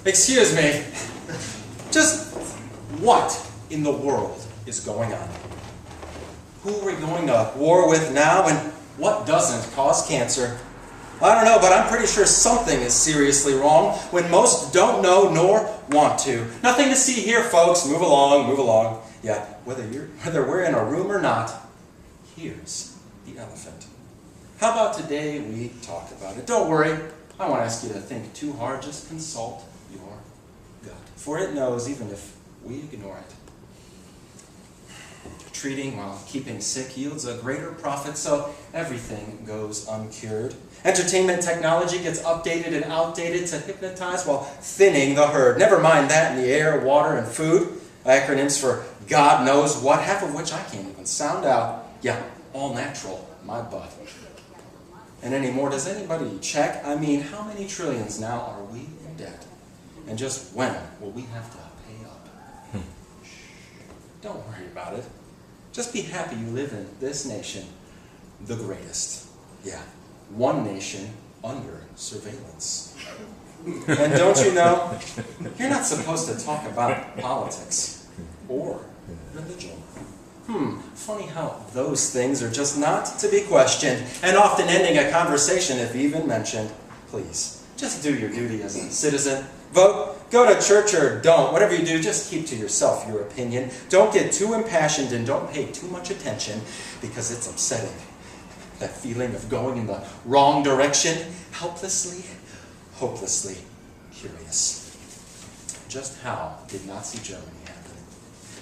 Excuse me. Just what in the world is going on? Who are we going to war with now, and what doesn't cause cancer? I don't know, but I'm pretty sure something is seriously wrong when most don't know nor want to. Nothing to see here, folks. Move along, move along. Yeah, whether we're in a room or not, here's the elephant. How about today we talk about it? Don't worry, I won't ask you to think too hard. Just consult your gut, for it knows even if we ignore it. Treating while keeping sick yields a greater profit, so everything goes uncured. Entertainment technology gets updated and outdated to hypnotize while thinning the herd. Never mind that in the air, water, and food. Acronyms for God knows what, half of which I can't even sound out. Yeah, all natural, my butt. And anymore, does anybody check? I mean, how many trillions now are we in debt? And just when will we have to pay up? Shh, don't worry about it. Just be happy you live in this nation, the greatest. Yeah, one nation under surveillance. And don't you know, you're not supposed to talk about politics or religion. Funny how those things are just not to be questioned, and often ending a conversation if even mentioned. Please, just do your duty as a citizen. Vote, go to church or don't. Whatever you do, just keep to yourself your opinion. Don't get too impassioned and don't pay too much attention because it's upsetting. That feeling of going in the wrong direction, helplessly, hopelessly curious. Just how did Nazi Germany happen?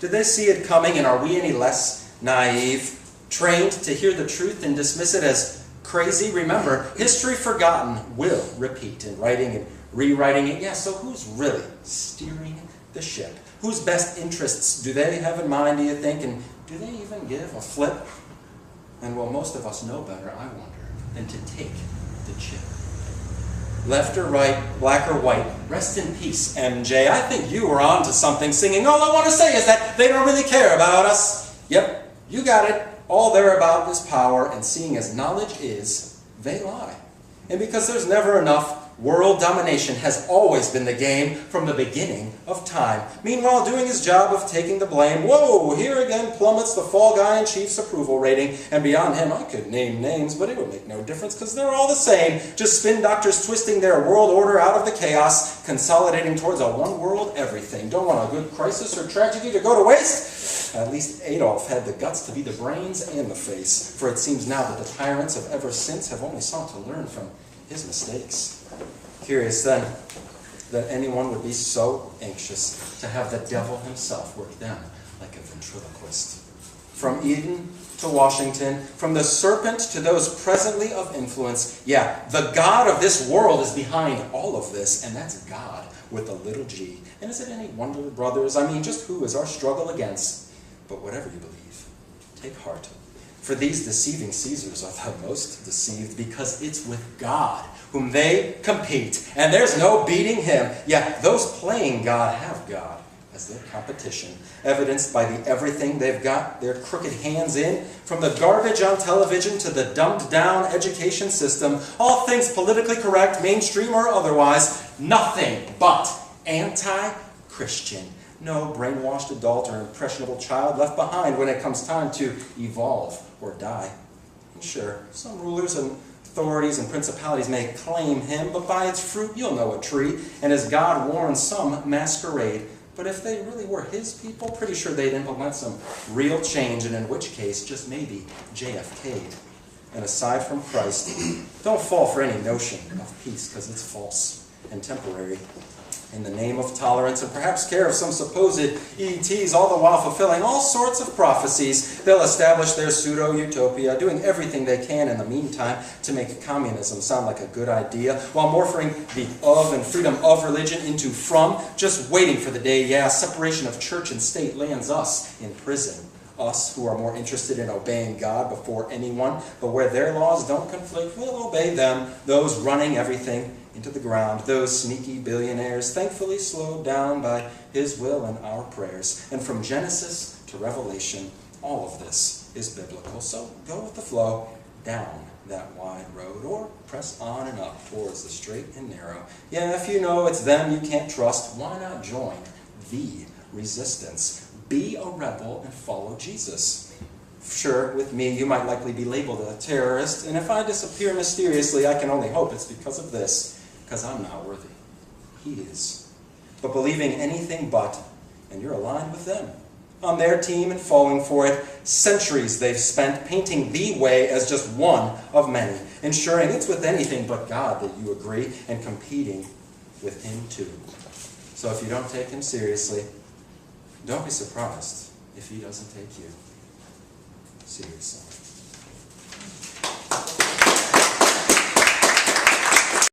Did they see it coming, and are we any less naive, trained to hear the truth and dismiss it as crazy? Remember, history forgotten will repeat in writing and rewriting it. Yeah, so who's really steering the ship? Whose best interests do they have in mind, do you think? And do they even give a flip? And will most of us know better, I wonder, than to take the chip? Left or right, black or white, rest in peace, MJ. I think you were on to something singing, all I want to say is that they don't really care about us. Yep, you got it. All they're about is power, and seeing as knowledge is, they lie. And because there's never enough, world domination has always been the game from the beginning of time. Meanwhile, doing his job of taking the blame, whoa, here again plummets the fall guy in chief's approval rating. And beyond him, I could name names, but it would make no difference because they're all the same. Just spin doctors twisting their world order out of the chaos, consolidating towards a one-world everything. Don't want a good crisis or tragedy to go to waste? At least Adolf had the guts to be the brains and the face. For it seems now that the tyrants of ever since have only sought to learn from his mistakes. Curious then that anyone would be so anxious to have the devil himself work them like a ventriloquist. From Eden to Washington, from the serpent to those presently of influence, yeah, the God of this world is behind all of this, and that's God with a little g. And is it any wonder, brothers? I mean, just who is our struggle against? But whatever you believe, take heart. For these deceiving Caesars are the most deceived, because it's with God whom they compete, and there's no beating him. Yeah, those playing God have God as their competition, evidenced by the everything they've got their crooked hands in, from the garbage on television to the dumbed-down education system, all things politically correct, mainstream or otherwise, nothing but anti-Christian. No brainwashed adult or impressionable child left behind when it comes time to evolve or die. And sure, some rulers and authorities and principalities may claim him, but by its fruit you'll know a tree, and as God warns, some masquerade. But if they really were his people, pretty sure they'd implement some real change, and in which case, just maybe JFK'd. And aside from Christ, don't fall for any notion of peace, because it's false and temporary. In the name of tolerance and perhaps care of some supposed ETs, all the while fulfilling all sorts of prophecies, they'll establish their pseudo-utopia, doing everything they can in the meantime to make communism sound like a good idea, while morphing the of and freedom of religion into from, just waiting for the day, yeah, separation of church and state lands us in prison. Us who are more interested in obeying God before anyone, but where their laws don't conflict, we'll obey them, those running everything into the ground, those sneaky billionaires, thankfully slowed down by his will and our prayers. And from Genesis to Revelation, all of this is biblical. So go with the flow, down that wide road, or press on and up towards the straight and narrow. Yeah, if you know it's them you can't trust, why not join the resistance? Be a rebel and follow Jesus. Sure, with me you might likely be labeled a terrorist, and if I disappear mysteriously, I can only hope it's because of this, because I'm not worthy. He is. But believing anything but, and you're aligned with them. On their team and falling for it, centuries they've spent painting the way as just one of many, ensuring it's with anything but God that you agree, and competing with him too. So if you don't take him seriously, don't be surprised if he doesn't take you seriously.